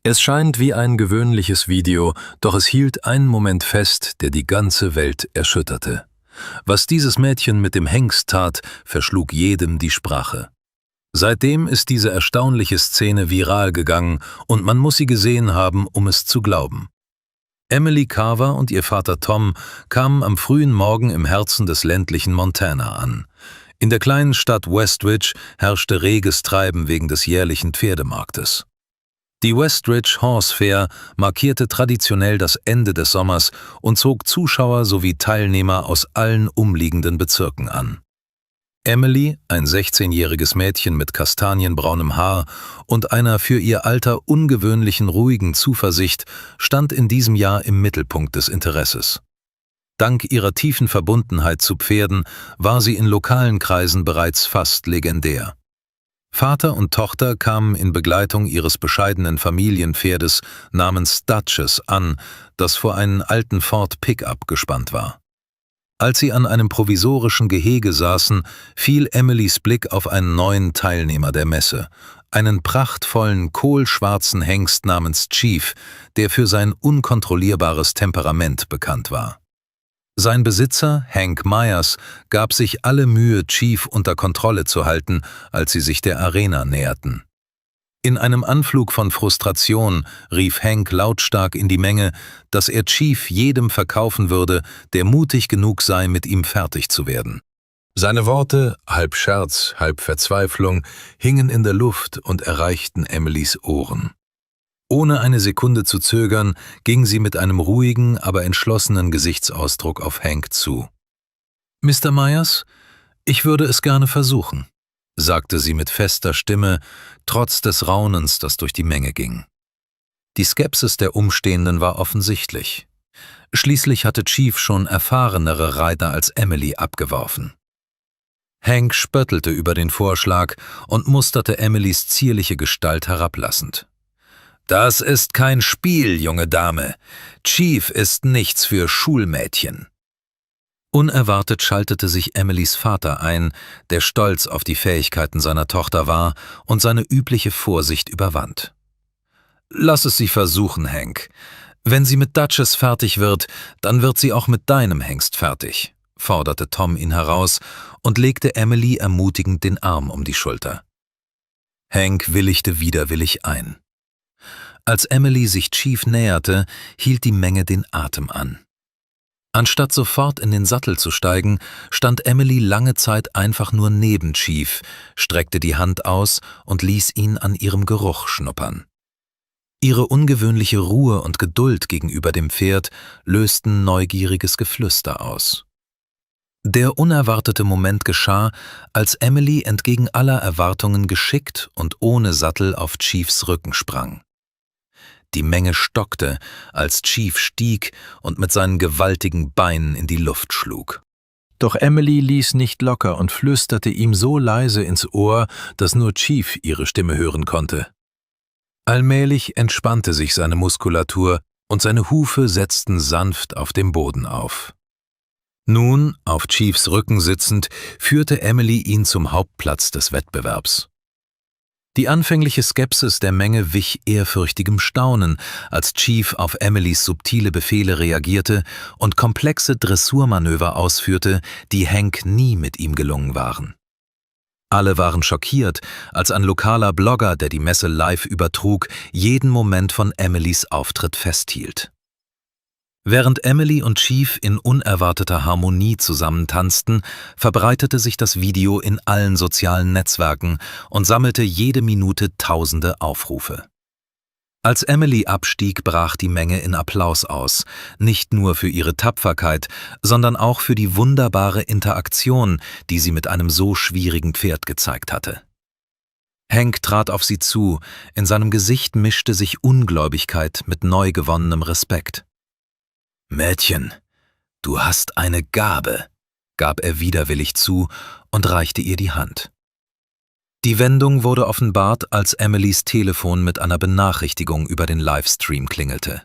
Es scheint wie ein gewöhnliches Video, doch es hielt einen Moment fest, der die ganze Welt erschütterte. Was dieses Mädchen mit dem Hengst tat, verschlug jedem die Sprache. Seitdem ist diese erstaunliche Szene viral gegangen und man muss sie gesehen haben, um es zu glauben. Emily Carver und ihr Vater Tom kamen am frühen Morgen im Herzen des ländlichen Montana an. In der kleinen Stadt Westridge herrschte reges Treiben wegen des jährlichen Pferdemarktes. Die Westridge Horse Fair markierte traditionell das Ende des Sommers und zog Zuschauer sowie Teilnehmer aus allen umliegenden Bezirken an. Emily, ein 16-jähriges Mädchen mit kastanienbraunem Haar und einer für ihr Alter ungewöhnlichen ruhigen Zuversicht, stand in diesem Jahr im Mittelpunkt des Interesses. Dank ihrer tiefen Verbundenheit zu Pferden war sie in lokalen Kreisen bereits fast legendär. Vater und Tochter kamen in Begleitung ihres bescheidenen Familienpferdes namens Duchess an, das vor einen alten Ford Pickup gespannt war. Als sie an einem provisorischen Gehege saßen, fiel Emilys Blick auf einen neuen Teilnehmer der Messe, einen prachtvollen, kohlschwarzen Hengst namens Chief, der für sein unkontrollierbares Temperament bekannt war. Sein Besitzer, Hank Myers, gab sich alle Mühe, Chief unter Kontrolle zu halten, als sie sich der Arena näherten. In einem Anflug von Frustration rief Hank lautstark in die Menge, dass er Chief jedem verkaufen würde, der mutig genug sei, mit ihm fertig zu werden. Seine Worte, halb Scherz, halb Verzweiflung, hingen in der Luft und erreichten Emilys Ohren. Ohne eine Sekunde zu zögern, ging sie mit einem ruhigen, aber entschlossenen Gesichtsausdruck auf Hank zu. »Mr. Myers, ich würde es gerne versuchen«, sagte sie mit fester Stimme, trotz des Raunens, das durch die Menge ging. Die Skepsis der Umstehenden war offensichtlich. Schließlich hatte Chief schon erfahrenere Reiter als Emily abgeworfen. Hank spöttelte über den Vorschlag und musterte Emilys zierliche Gestalt herablassend. »Das ist kein Spiel, junge Dame. Chief ist nichts für Schulmädchen.« Unerwartet schaltete sich Emilys Vater ein, der stolz auf die Fähigkeiten seiner Tochter war und seine übliche Vorsicht überwand. »Lass es sie versuchen, Hank. Wenn sie mit Duchess fertig wird, dann wird sie auch mit deinem Hengst fertig«, forderte Tom ihn heraus und legte Emily ermutigend den Arm um die Schulter. Hank willigte widerwillig ein. Als Emily sich Chief näherte, hielt die Menge den Atem an. Anstatt sofort in den Sattel zu steigen, stand Emily lange Zeit einfach nur neben Chief, streckte die Hand aus und ließ ihn an ihrem Geruch schnuppern. Ihre ungewöhnliche Ruhe und Geduld gegenüber dem Pferd lösten neugieriges Geflüster aus. Der unerwartete Moment geschah, als Emily entgegen aller Erwartungen geschickt und ohne Sattel auf Chiefs Rücken sprang. Die Menge stockte, als Chief stieg und mit seinen gewaltigen Beinen in die Luft schlug. Doch Emily ließ nicht locker und flüsterte ihm so leise ins Ohr, dass nur Chief ihre Stimme hören konnte. Allmählich entspannte sich seine Muskulatur und seine Hufe setzten sanft auf dem Boden auf. Nun, auf Chiefs Rücken sitzend, führte Emily ihn zum Hauptplatz des Wettbewerbs. Die anfängliche Skepsis der Menge wich ehrfürchtigem Staunen, als Chief auf Emilys subtile Befehle reagierte und komplexe Dressurmanöver ausführte, die Hank nie mit ihm gelungen waren. Alle waren schockiert, als ein lokaler Blogger, der die Messe live übertrug, jeden Moment von Emilys Auftritt festhielt. Während Emily und Chief in unerwarteter Harmonie zusammentanzten, verbreitete sich das Video in allen sozialen Netzwerken und sammelte jede Minute tausende Aufrufe. Als Emily abstieg, brach die Menge in Applaus aus, nicht nur für ihre Tapferkeit, sondern auch für die wunderbare Interaktion, die sie mit einem so schwierigen Pferd gezeigt hatte. Hank trat auf sie zu, in seinem Gesicht mischte sich Ungläubigkeit mit neu gewonnenem Respekt. »Mädchen, du hast eine Gabe«, gab er widerwillig zu und reichte ihr die Hand. Die Wendung wurde offenbart, als Emilys Telefon mit einer Benachrichtigung über den Livestream klingelte.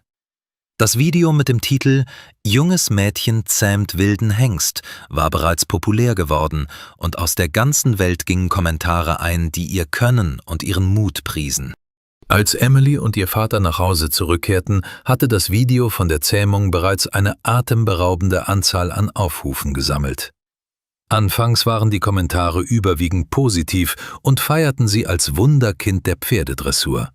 Das Video mit dem Titel »Junges Mädchen zähmt wilden Hengst« war bereits populär geworden und aus der ganzen Welt gingen Kommentare ein, die ihr Können und ihren Mut priesen. Als Emily und ihr Vater nach Hause zurückkehrten, hatte das Video von der Zähmung bereits eine atemberaubende Anzahl an Aufrufen gesammelt. Anfangs waren die Kommentare überwiegend positiv und feierten sie als Wunderkind der Pferdedressur.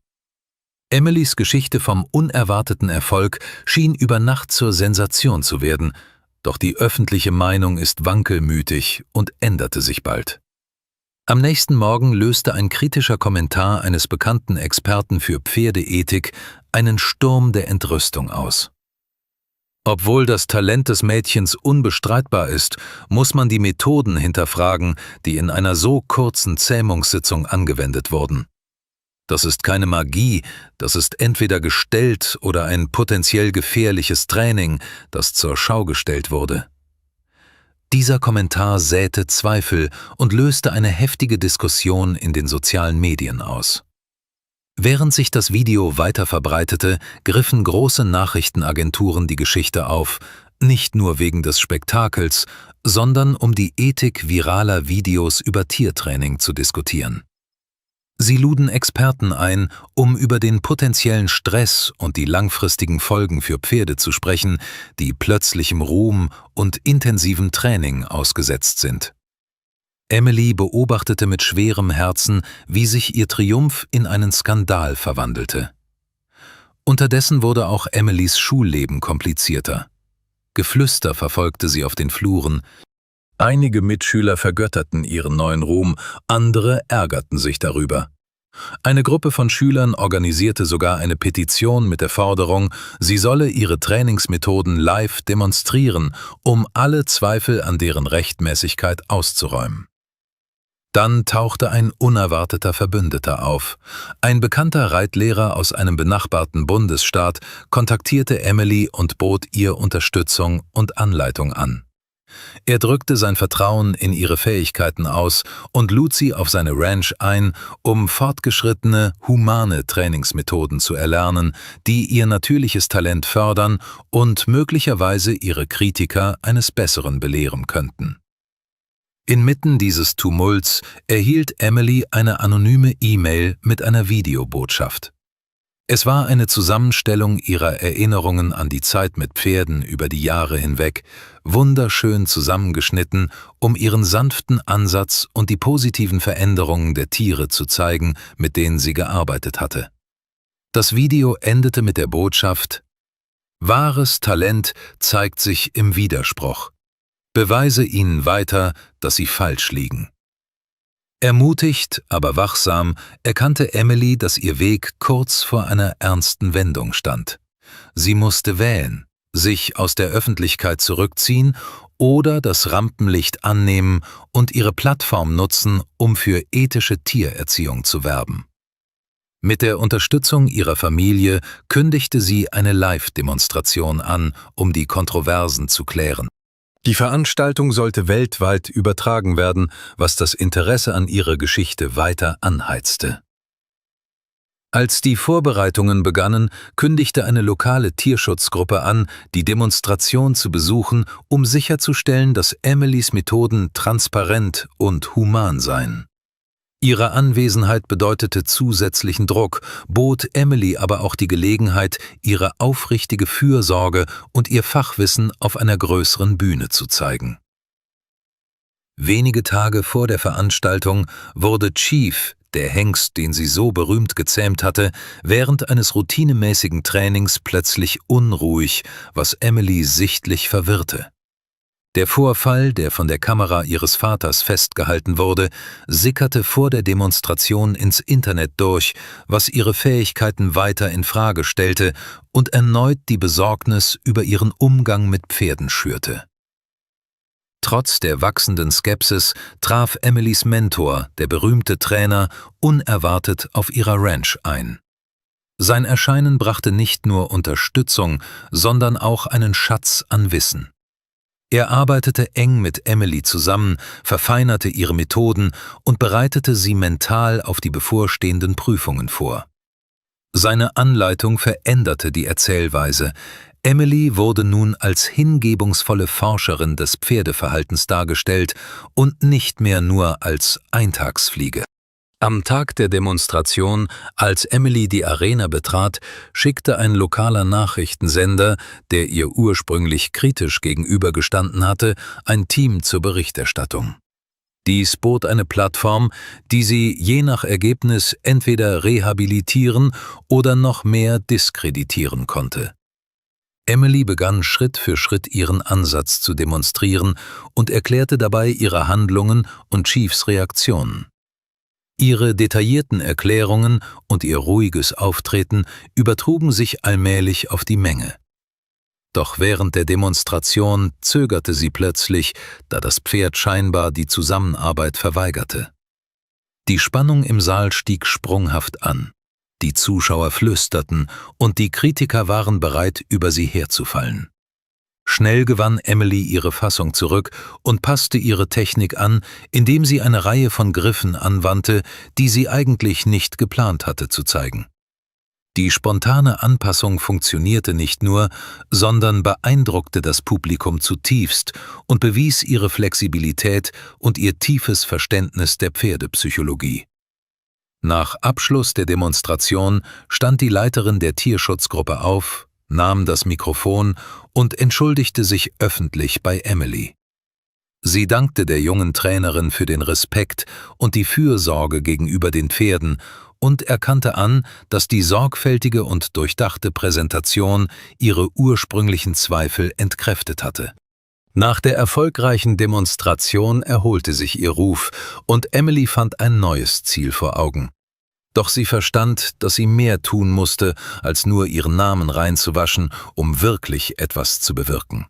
Emilys Geschichte vom unerwarteten Erfolg schien über Nacht zur Sensation zu werden, doch die öffentliche Meinung ist wankelmütig und änderte sich bald. Am nächsten Morgen löste ein kritischer Kommentar eines bekannten Experten für Pferdeethik einen Sturm der Entrüstung aus. Obwohl das Talent des Mädchens unbestreitbar ist, muss man die Methoden hinterfragen, die in einer so kurzen Zähmungssitzung angewendet wurden. Das ist keine Magie, das ist entweder gestellt oder ein potenziell gefährliches Training, das zur Schau gestellt wurde. Dieser Kommentar säte Zweifel und löste eine heftige Diskussion in den sozialen Medien aus. Während sich das Video weiter verbreitete, griffen große Nachrichtenagenturen die Geschichte auf, nicht nur wegen des Spektakels, sondern um die Ethik viraler Videos über Tiertraining zu diskutieren. Sie luden Experten ein, um über den potenziellen Stress und die langfristigen Folgen für Pferde zu sprechen, die plötzlichem Ruhm und intensivem Training ausgesetzt sind. Emily beobachtete mit schwerem Herzen, wie sich ihr Triumph in einen Skandal verwandelte. Unterdessen wurde auch Emilys Schulleben komplizierter. Geflüster verfolgte sie auf den Fluren. Einige Mitschüler vergötterten ihren neuen Ruhm, andere ärgerten sich darüber. Eine Gruppe von Schülern organisierte sogar eine Petition mit der Forderung, sie solle ihre Trainingsmethoden live demonstrieren, um alle Zweifel an deren Rechtmäßigkeit auszuräumen. Dann tauchte ein unerwarteter Verbündeter auf. Ein bekannter Reitlehrer aus einem benachbarten Bundesstaat kontaktierte Emily und bot ihr Unterstützung und Anleitung an. Er drückte sein Vertrauen in ihre Fähigkeiten aus und lud sie auf seine Ranch ein, um fortgeschrittene, humane Trainingsmethoden zu erlernen, die ihr natürliches Talent fördern und möglicherweise ihre Kritiker eines Besseren belehren könnten. Inmitten dieses Tumults erhielt Emily eine anonyme E-Mail mit einer Videobotschaft. Es war eine Zusammenstellung ihrer Erinnerungen an die Zeit mit Pferden über die Jahre hinweg, wunderschön zusammengeschnitten, um ihren sanften Ansatz und die positiven Veränderungen der Tiere zu zeigen, mit denen sie gearbeitet hatte. Das Video endete mit der Botschaft: Wahres Talent zeigt sich im Widerspruch. Beweise ihnen weiter, dass sie falsch liegen. Ermutigt, aber wachsam, erkannte Emily, dass ihr Weg kurz vor einer ernsten Wendung stand. Sie musste wählen, sich aus der Öffentlichkeit zurückziehen oder das Rampenlicht annehmen und ihre Plattform nutzen, um für ethische Tiererziehung zu werben. Mit der Unterstützung ihrer Familie kündigte sie eine Live-Demonstration an, um die Kontroversen zu klären. Die Veranstaltung sollte weltweit übertragen werden, was das Interesse an ihrer Geschichte weiter anheizte. Als die Vorbereitungen begannen, kündigte eine lokale Tierschutzgruppe an, die Demonstration zu besuchen, um sicherzustellen, dass Emilys Methoden transparent und human seien. Ihre Anwesenheit bedeutete zusätzlichen Druck, bot Emily aber auch die Gelegenheit, ihre aufrichtige Fürsorge und ihr Fachwissen auf einer größeren Bühne zu zeigen. Wenige Tage vor der Veranstaltung wurde Chief, der Hengst, den sie so berühmt gezähmt hatte, während eines routinemäßigen Trainings plötzlich unruhig, was Emily sichtlich verwirrte. Der Vorfall, der von der Kamera ihres Vaters festgehalten wurde, sickerte vor der Demonstration ins Internet durch, was ihre Fähigkeiten weiter in Frage stellte und erneut die Besorgnis über ihren Umgang mit Pferden schürte. Trotz der wachsenden Skepsis traf Emilys Mentor, der berühmte Trainer, unerwartet auf ihrer Ranch ein. Sein Erscheinen brachte nicht nur Unterstützung, sondern auch einen Schatz an Wissen. Er arbeitete eng mit Emily zusammen, verfeinerte ihre Methoden und bereitete sie mental auf die bevorstehenden Prüfungen vor. Seine Anleitung veränderte die Erzählweise. Emily wurde nun als hingebungsvolle Forscherin des Pferdeverhaltens dargestellt und nicht mehr nur als Eintagsfliege. Am Tag der Demonstration, als Emily die Arena betrat, schickte ein lokaler Nachrichtensender, der ihr ursprünglich kritisch gegenübergestanden hatte, ein Team zur Berichterstattung. Dies bot eine Plattform, die sie je nach Ergebnis entweder rehabilitieren oder noch mehr diskreditieren konnte. Emily begann Schritt für Schritt ihren Ansatz zu demonstrieren und erklärte dabei ihre Handlungen und Chiefs Reaktionen. Ihre detaillierten Erklärungen und ihr ruhiges Auftreten übertrugen sich allmählich auf die Menge. Doch während der Demonstration zögerte sie plötzlich, da das Pferd scheinbar die Zusammenarbeit verweigerte. Die Spannung im Saal stieg sprunghaft an. Die Zuschauer flüsterten und die Kritiker waren bereit, über sie herzufallen. Schnell gewann Emily ihre Fassung zurück und passte ihre Technik an, indem sie eine Reihe von Griffen anwandte, die sie eigentlich nicht geplant hatte zu zeigen. Die spontane Anpassung funktionierte nicht nur, sondern beeindruckte das Publikum zutiefst und bewies ihre Flexibilität und ihr tiefes Verständnis der Pferdepsychologie. Nach Abschluss der Demonstration stand die Leiterin der Tierschutzgruppe auf, nahm das Mikrofon und entschuldigte sich öffentlich bei Emily. Sie dankte der jungen Trainerin für den Respekt und die Fürsorge gegenüber den Pferden und erkannte an, dass die sorgfältige und durchdachte Präsentation ihre ursprünglichen Zweifel entkräftet hatte. Nach der erfolgreichen Demonstration erholte sich ihr Ruf und Emily fand ein neues Ziel vor Augen. Doch sie verstand, dass sie mehr tun musste, als nur ihren Namen reinzuwaschen, um wirklich etwas zu bewirken.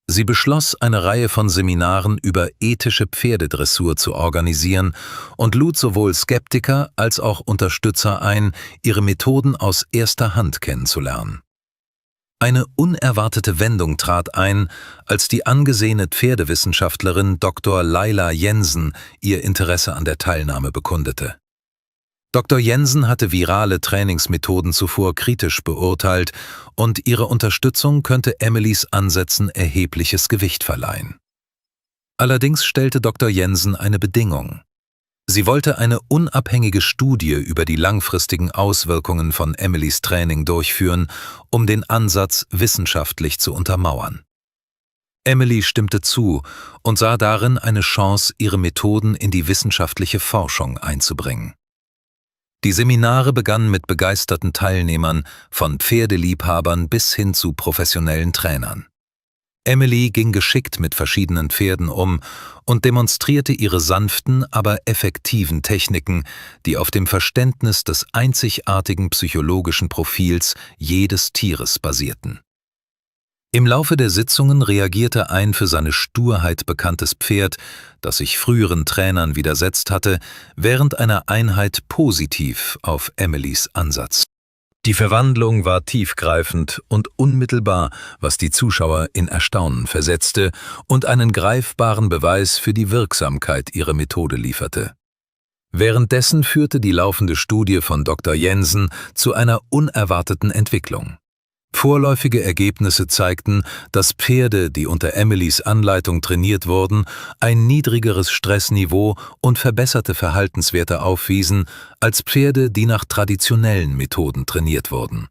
Sie beschloss, eine Reihe von Seminaren über ethische Pferdedressur zu organisieren und lud sowohl Skeptiker als auch Unterstützer ein, ihre Methoden aus erster Hand kennenzulernen. Eine unerwartete Wendung trat ein, als die angesehene Pferdewissenschaftlerin Dr. Laila Jensen ihr Interesse an der Teilnahme bekundete. Dr. Jensen hatte virale Trainingsmethoden zuvor kritisch beurteilt und ihre Unterstützung könnte Emilys Ansätzen erhebliches Gewicht verleihen. Allerdings stellte Dr. Jensen eine Bedingung. Sie wollte eine unabhängige Studie über die langfristigen Auswirkungen von Emilys Training durchführen, um den Ansatz wissenschaftlich zu untermauern. Emily stimmte zu und sah darin eine Chance, ihre Methoden in die wissenschaftliche Forschung einzubringen. Die Seminare begannen mit begeisterten Teilnehmern, von Pferdeliebhabern bis hin zu professionellen Trainern. Emily ging geschickt mit verschiedenen Pferden um und demonstrierte ihre sanften, aber effektiven Techniken, die auf dem Verständnis des einzigartigen psychologischen Profils jedes Tieres basierten. Im Laufe der Sitzungen reagierte ein für seine Sturheit bekanntes Pferd, das sich früheren Trainern widersetzt hatte, während einer Einheit positiv auf Emilys Ansatz. Die Verwandlung war tiefgreifend und unmittelbar, was die Zuschauer in Erstaunen versetzte und einen greifbaren Beweis für die Wirksamkeit ihrer Methode lieferte. Währenddessen führte die laufende Studie von Dr. Jensen zu einer unerwarteten Entwicklung. Vorläufige Ergebnisse zeigten, dass Pferde, die unter Emilys Anleitung trainiert wurden, ein niedrigeres Stressniveau und verbesserte Verhaltenswerte aufwiesen als Pferde, die nach traditionellen Methoden trainiert wurden.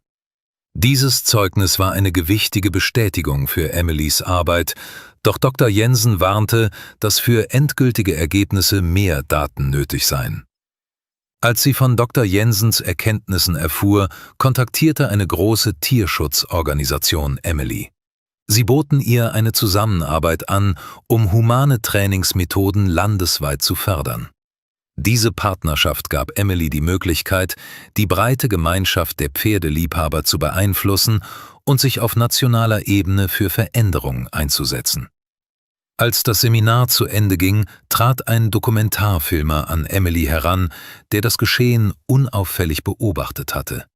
Dieses Zeugnis war eine gewichtige Bestätigung für Emilys Arbeit, doch Dr. Jensen warnte, dass für endgültige Ergebnisse mehr Daten nötig seien. Als sie von Dr. Jensens Erkenntnissen erfuhr, kontaktierte eine große Tierschutzorganisation Emily. Sie boten ihr eine Zusammenarbeit an, um humane Trainingsmethoden landesweit zu fördern. Diese Partnerschaft gab Emily die Möglichkeit, die breite Gemeinschaft der Pferdeliebhaber zu beeinflussen und sich auf nationaler Ebene für Veränderung einzusetzen. Als das Seminar zu Ende ging, trat ein Dokumentarfilmer an Emily heran, der das Geschehen unauffällig beobachtet hatte.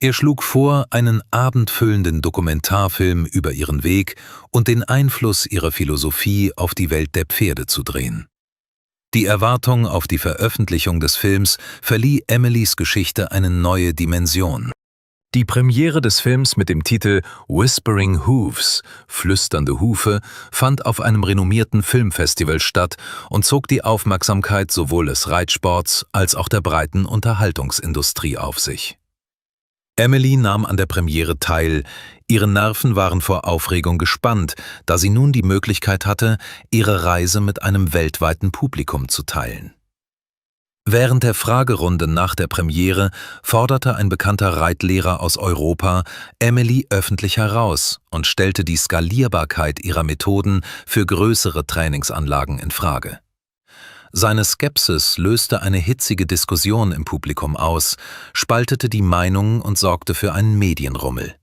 Er schlug vor, einen abendfüllenden Dokumentarfilm über ihren Weg und den Einfluss ihrer Philosophie auf die Welt der Pferde zu drehen. Die Erwartung auf die Veröffentlichung des Films verlieh Emilys Geschichte eine neue Dimension. Die Premiere des Films mit dem Titel Whispering Hooves, flüsternde Hufe, fand auf einem renommierten Filmfestival statt und zog die Aufmerksamkeit sowohl des Reitsports als auch der breiten Unterhaltungsindustrie auf sich. Emily nahm an der Premiere teil. Ihre Nerven waren vor Aufregung gespannt, da sie nun die Möglichkeit hatte, ihre Reise mit einem weltweiten Publikum zu teilen. Während der Fragerunde nach der Premiere forderte ein bekannter Reitlehrer aus Europa Emily öffentlich heraus und stellte die Skalierbarkeit ihrer Methoden für größere Trainingsanlagen in Frage. Seine Skepsis löste eine hitzige Diskussion im Publikum aus, spaltete die Meinungen und sorgte für einen Medienrummel.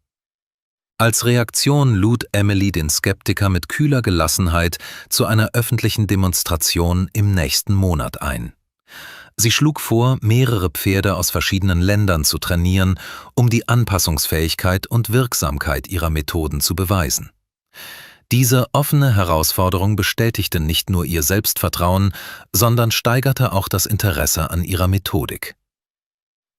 Als Reaktion lud Emily den Skeptiker mit kühler Gelassenheit zu einer öffentlichen Demonstration im nächsten Monat ein. Sie schlug vor, mehrere Pferde aus verschiedenen Ländern zu trainieren, um die Anpassungsfähigkeit und Wirksamkeit ihrer Methoden zu beweisen. Diese offene Herausforderung bestätigte nicht nur ihr Selbstvertrauen, sondern steigerte auch das Interesse an ihrer Methodik.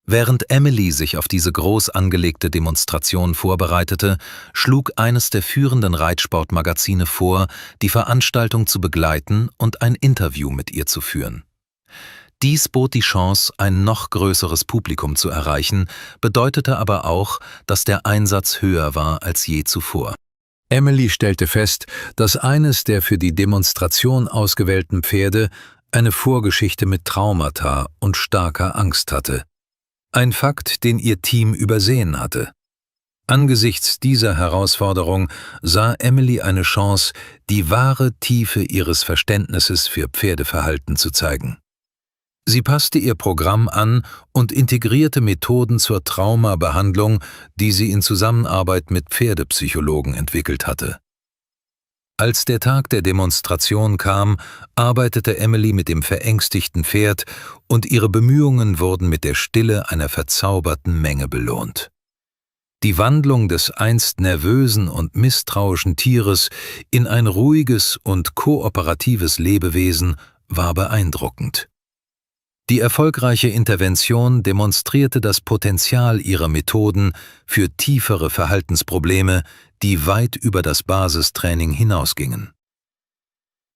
Während Emily sich auf diese groß angelegte Demonstration vorbereitete, schlug eines der führenden Reitsportmagazine vor, die Veranstaltung zu begleiten und ein Interview mit ihr zu führen. Dies bot die Chance, ein noch größeres Publikum zu erreichen, bedeutete aber auch, dass der Einsatz höher war als je zuvor. Emily stellte fest, dass eines der für die Demonstration ausgewählten Pferde eine Vorgeschichte mit Traumata und starker Angst hatte. Ein Fakt, den ihr Team übersehen hatte. Angesichts dieser Herausforderung sah Emily eine Chance, die wahre Tiefe ihres Verständnisses für Pferdeverhalten zu zeigen. Sie passte ihr Programm an und integrierte Methoden zur Traumabehandlung, die sie in Zusammenarbeit mit Pferdepsychologen entwickelt hatte. Als der Tag der Demonstration kam, arbeitete Emily mit dem verängstigten Pferd und ihre Bemühungen wurden mit der Stille einer verzauberten Menge belohnt. Die Wandlung des einst nervösen und misstrauischen Tieres in ein ruhiges und kooperatives Lebewesen war beeindruckend. Die erfolgreiche Intervention demonstrierte das Potenzial ihrer Methoden für tiefere Verhaltensprobleme, die weit über das Basistraining hinausgingen.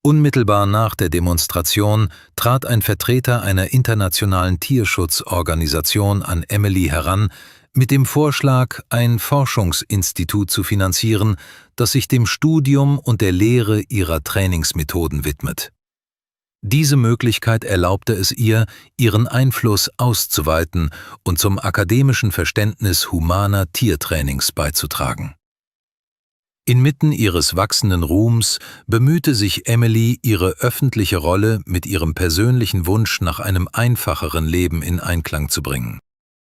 Unmittelbar nach der Demonstration trat ein Vertreter einer internationalen Tierschutzorganisation an Emily heran, mit dem Vorschlag, ein Forschungsinstitut zu finanzieren, das sich dem Studium und der Lehre ihrer Trainingsmethoden widmet. Diese Möglichkeit erlaubte es ihr, ihren Einfluss auszuweiten und zum akademischen Verständnis humaner Tiertrainings beizutragen. Inmitten ihres wachsenden Ruhms bemühte sich Emily, ihre öffentliche Rolle mit ihrem persönlichen Wunsch nach einem einfacheren Leben in Einklang zu bringen.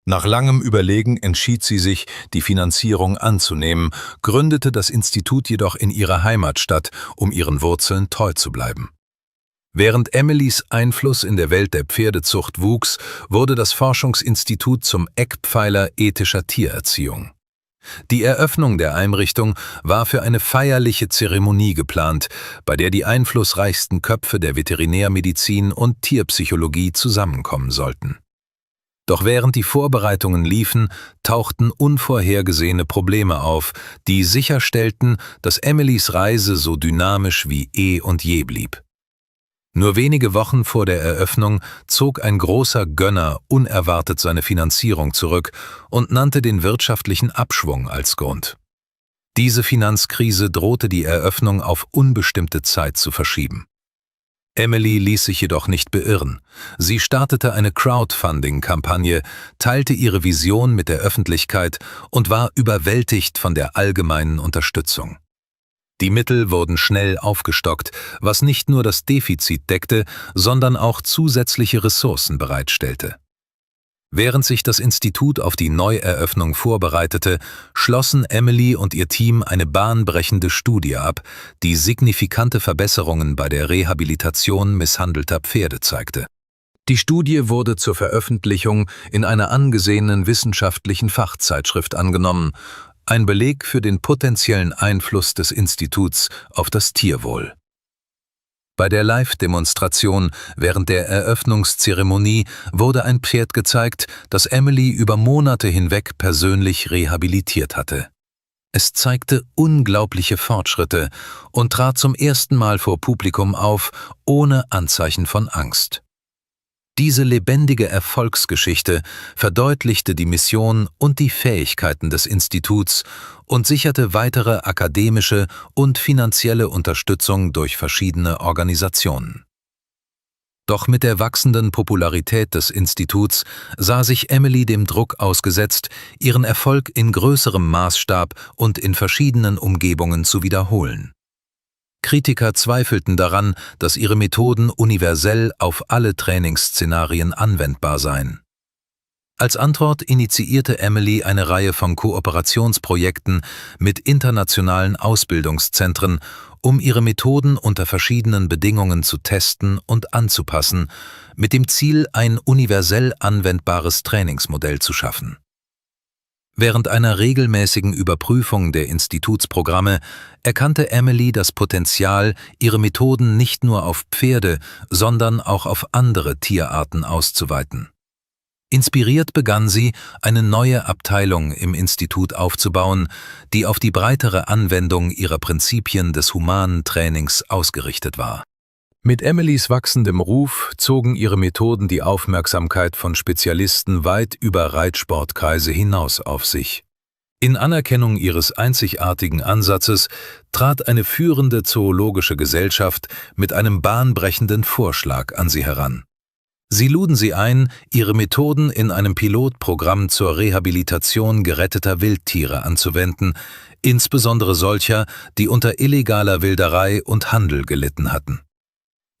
Nach langem Überlegen entschied sie sich, die Finanzierung anzunehmen, gründete das Institut jedoch in ihrer Heimatstadt, um ihren Wurzeln treu zu bleiben. Während Emilys Einfluss in der Welt der Pferdezucht wuchs, wurde das Forschungsinstitut zum Eckpfeiler ethischer Tiererziehung. Die Eröffnung der Einrichtung war für eine feierliche Zeremonie geplant, bei der die einflussreichsten Köpfe der Veterinärmedizin und Tierpsychologie zusammenkommen sollten. Doch während die Vorbereitungen liefen, tauchten unvorhergesehene Probleme auf, die sicherstellten, dass Emilys Reise so dynamisch wie eh und je blieb. Nur wenige Wochen vor der Eröffnung zog ein großer Gönner unerwartet seine Finanzierung zurück und nannte den wirtschaftlichen Abschwung als Grund. Diese Finanzkrise drohte die Eröffnung auf unbestimmte Zeit zu verschieben. Emily ließ sich jedoch nicht beirren. Sie startete eine Crowdfunding-Kampagne, teilte ihre Vision mit der Öffentlichkeit und war überwältigt von der allgemeinen Unterstützung. Die Mittel wurden schnell aufgestockt, was nicht nur das Defizit deckte, sondern auch zusätzliche Ressourcen bereitstellte. Während sich das Institut auf die Neueröffnung vorbereitete, schlossen Emily und ihr Team eine bahnbrechende Studie ab, die signifikante Verbesserungen bei der Rehabilitation misshandelter Pferde zeigte. Die Studie wurde zur Veröffentlichung in einer angesehenen wissenschaftlichen Fachzeitschrift angenommen, ein Beleg für den potenziellen Einfluss des Instituts auf das Tierwohl. Bei der Live-Demonstration während der Eröffnungszeremonie wurde ein Pferd gezeigt, das Emily über Monate hinweg persönlich rehabilitiert hatte. Es zeigte unglaubliche Fortschritte und trat zum ersten Mal vor Publikum auf, ohne Anzeichen von Angst. Diese lebendige Erfolgsgeschichte verdeutlichte die Mission und die Fähigkeiten des Instituts und sicherte weitere akademische und finanzielle Unterstützung durch verschiedene Organisationen. Doch mit der wachsenden Popularität des Instituts sah sich Emily dem Druck ausgesetzt, ihren Erfolg in größerem Maßstab und in verschiedenen Umgebungen zu wiederholen. Kritiker zweifelten daran, dass ihre Methoden universell auf alle Trainingsszenarien anwendbar seien. Als Antwort initiierte Emily eine Reihe von Kooperationsprojekten mit internationalen Ausbildungszentren, um ihre Methoden unter verschiedenen Bedingungen zu testen und anzupassen, mit dem Ziel, ein universell anwendbares Trainingsmodell zu schaffen. Während einer regelmäßigen Überprüfung der Institutsprogramme erkannte Emily das Potenzial, ihre Methoden nicht nur auf Pferde, sondern auch auf andere Tierarten auszuweiten. Inspiriert begann sie, eine neue Abteilung im Institut aufzubauen, die auf die breitere Anwendung ihrer Prinzipien des humanen Trainings ausgerichtet war. Mit Emilys wachsendem Ruf zogen ihre Methoden die Aufmerksamkeit von Spezialisten weit über Reitsportkreise hinaus auf sich. In Anerkennung ihres einzigartigen Ansatzes trat eine führende zoologische Gesellschaft mit einem bahnbrechenden Vorschlag an sie heran. Sie luden sie ein, ihre Methoden in einem Pilotprogramm zur Rehabilitation geretteter Wildtiere anzuwenden, insbesondere solcher, die unter illegaler Wilderei und Handel gelitten hatten.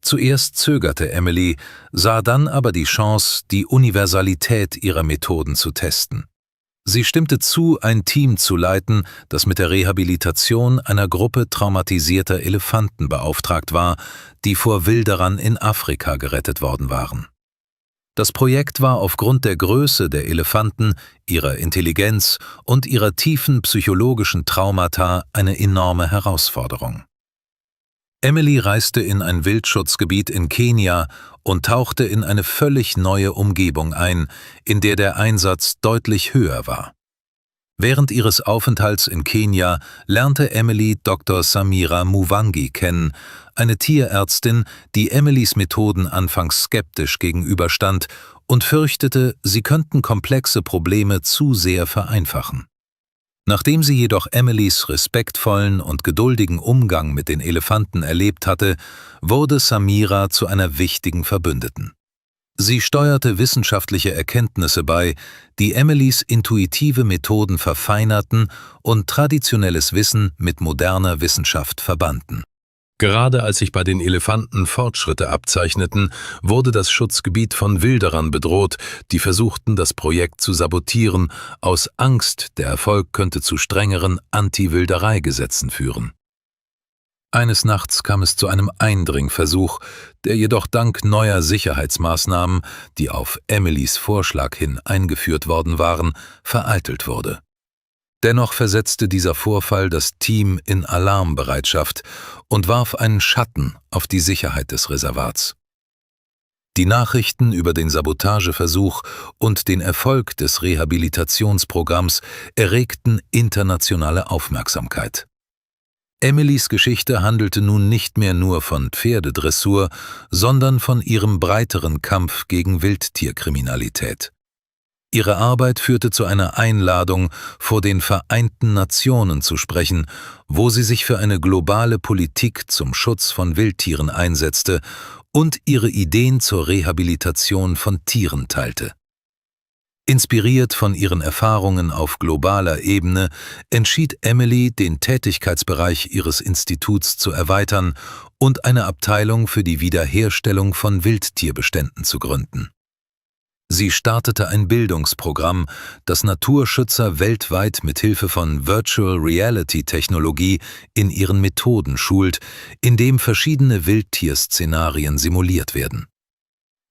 Zuerst zögerte Emily, sah dann aber die Chance, die Universalität ihrer Methoden zu testen. Sie stimmte zu, ein Team zu leiten, das mit der Rehabilitation einer Gruppe traumatisierter Elefanten beauftragt war, die vor Wilderern in Afrika gerettet worden waren. Das Projekt war aufgrund der Größe der Elefanten, ihrer Intelligenz und ihrer tiefen psychologischen Traumata eine enorme Herausforderung. Emily reiste in ein Wildschutzgebiet in Kenia und tauchte in eine völlig neue Umgebung ein, in der der Einsatz deutlich höher war. Während ihres Aufenthalts in Kenia lernte Emily Dr. Samira Muwangi kennen, eine Tierärztin, die Emilys Methoden anfangs skeptisch gegenüberstand und fürchtete, sie könnten komplexe Probleme zu sehr vereinfachen. Nachdem sie jedoch Emilys respektvollen und geduldigen Umgang mit den Elefanten erlebt hatte, wurde Samira zu einer wichtigen Verbündeten. Sie steuerte wissenschaftliche Erkenntnisse bei, die Emilys intuitive Methoden verfeinerten und traditionelles Wissen mit moderner Wissenschaft verbanden. Gerade als sich bei den Elefanten Fortschritte abzeichneten, wurde das Schutzgebiet von Wilderern bedroht, die versuchten, das Projekt zu sabotieren, aus Angst, der Erfolg könnte zu strengeren Anti-Wilderei-Gesetzen führen. Eines Nachts kam es zu einem Eindringversuch, der jedoch dank neuer Sicherheitsmaßnahmen, die auf Emilys Vorschlag hin eingeführt worden waren, vereitelt wurde. Dennoch versetzte dieser Vorfall das Team in Alarmbereitschaft und warf einen Schatten auf die Sicherheit des Reservats. Die Nachrichten über den Sabotageversuch und den Erfolg des Rehabilitationsprogramms erregten internationale Aufmerksamkeit. Emilys Geschichte handelte nun nicht mehr nur von Pferdedressur, sondern von ihrem breiteren Kampf gegen Wildtierkriminalität. Ihre Arbeit führte zu einer Einladung, vor den Vereinten Nationen zu sprechen, wo sie sich für eine globale Politik zum Schutz von Wildtieren einsetzte und ihre Ideen zur Rehabilitation von Tieren teilte. Inspiriert von ihren Erfahrungen auf globaler Ebene entschied Emily, den Tätigkeitsbereich ihres Instituts zu erweitern und eine Abteilung für die Wiederherstellung von Wildtierbeständen zu gründen. Sie startete ein Bildungsprogramm, das Naturschützer weltweit mit Hilfe von Virtual Reality Technologie in ihren Methoden schult, in dem verschiedene Wildtierszenarien simuliert werden.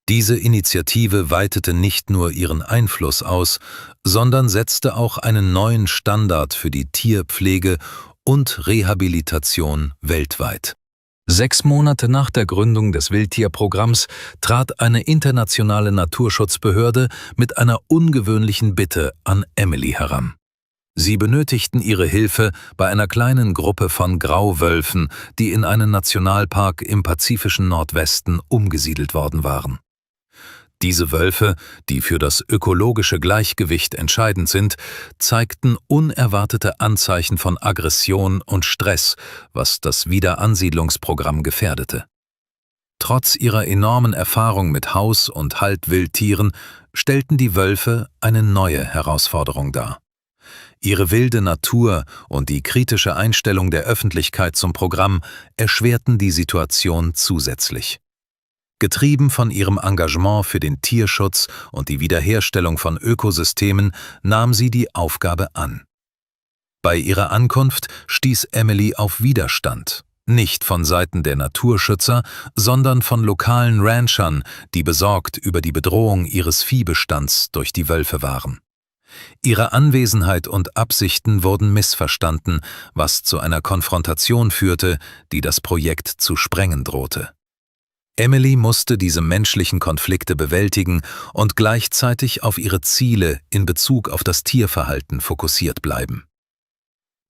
Diese Initiative weitete nicht nur ihren Einfluss aus, sondern setzte auch einen neuen Standard für die Tierpflege und Rehabilitation weltweit. 6 Monate nach der Gründung des Wildtierprogramms trat eine internationale Naturschutzbehörde mit einer ungewöhnlichen Bitte an Emily heran. Sie benötigten ihre Hilfe bei einer kleinen Gruppe von Grauwölfen, die in einen Nationalpark im pazifischen Nordwesten umgesiedelt worden waren. Diese Wölfe, die für das ökologische Gleichgewicht entscheidend sind, zeigten unerwartete Anzeichen von Aggression und Stress, was das Wiederansiedlungsprogramm gefährdete. Trotz ihrer enormen Erfahrung mit Haus- und Halbwildtieren stellten die Wölfe eine neue Herausforderung dar. Ihre wilde Natur und die kritische Einstellung der Öffentlichkeit zum Programm erschwerten die Situation zusätzlich. Getrieben von ihrem Engagement für den Tierschutz und die Wiederherstellung von Ökosystemen nahm sie die Aufgabe an. Bei ihrer Ankunft stieß Emily auf Widerstand, nicht von Seiten der Naturschützer, sondern von lokalen Ranchern, die besorgt über die Bedrohung ihres Viehbestands durch die Wölfe waren. Ihre Anwesenheit und Absichten wurden missverstanden, was zu einer Konfrontation führte, die das Projekt zu sprengen drohte. Emily musste diese menschlichen Konflikte bewältigen und gleichzeitig auf ihre Ziele in Bezug auf das Tierverhalten fokussiert bleiben.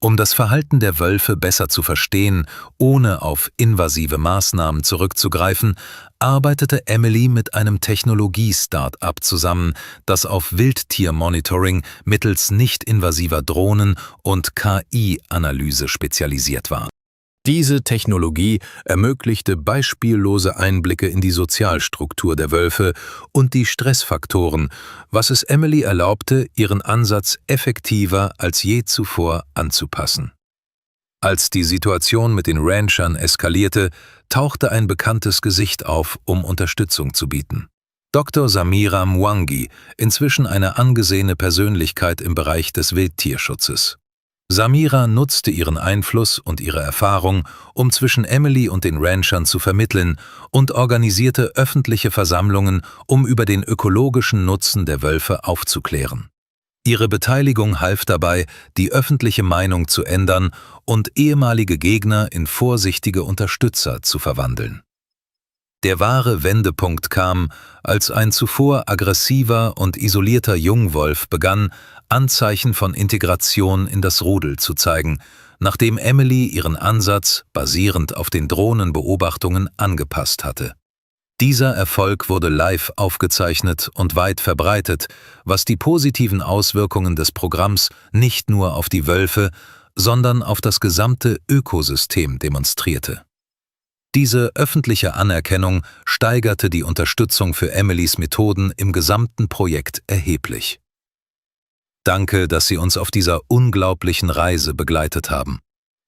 Um das Verhalten der Wölfe besser zu verstehen, ohne auf invasive Maßnahmen zurückzugreifen, arbeitete Emily mit einem Technologie-Start-up zusammen, das auf Wildtiermonitoring mittels nicht-invasiver Drohnen und KI-Analyse spezialisiert war. Diese Technologie ermöglichte beispiellose Einblicke in die Sozialstruktur der Wölfe und die Stressfaktoren, was es Emily erlaubte, ihren Ansatz effektiver als je zuvor anzupassen. Als die Situation mit den Ranchern eskalierte, tauchte ein bekanntes Gesicht auf, um Unterstützung zu bieten. Dr. Samira Mwangi, inzwischen eine angesehene Persönlichkeit im Bereich des Wildtierschutzes. Samira nutzte ihren Einfluss und ihre Erfahrung, um zwischen Emily und den Ranchern zu vermitteln und organisierte öffentliche Versammlungen, um über den ökologischen Nutzen der Wölfe aufzuklären. Ihre Beteiligung half dabei, die öffentliche Meinung zu ändern und ehemalige Gegner in vorsichtige Unterstützer zu verwandeln. Der wahre Wendepunkt kam, als ein zuvor aggressiver und isolierter Jungwolf begann, Anzeichen von Integration in das Rudel zu zeigen, nachdem Emily ihren Ansatz basierend auf den Drohnenbeobachtungen angepasst hatte. Dieser Erfolg wurde live aufgezeichnet und weit verbreitet, was die positiven Auswirkungen des Programms nicht nur auf die Wölfe, sondern auf das gesamte Ökosystem demonstrierte. Diese öffentliche Anerkennung steigerte die Unterstützung für Emilys Methoden im gesamten Projekt erheblich. Danke, dass Sie uns auf dieser unglaublichen Reise begleitet haben.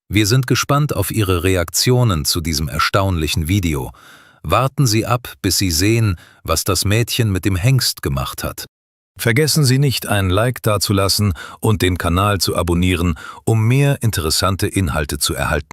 Wir sind gespannt auf Ihre Reaktionen zu diesem erstaunlichen Video. Warten Sie ab, bis Sie sehen, was das Mädchen mit dem Hengst gemacht hat. Vergessen Sie nicht, ein Like dazulassen und den Kanal zu abonnieren, um mehr interessante Inhalte zu erhalten.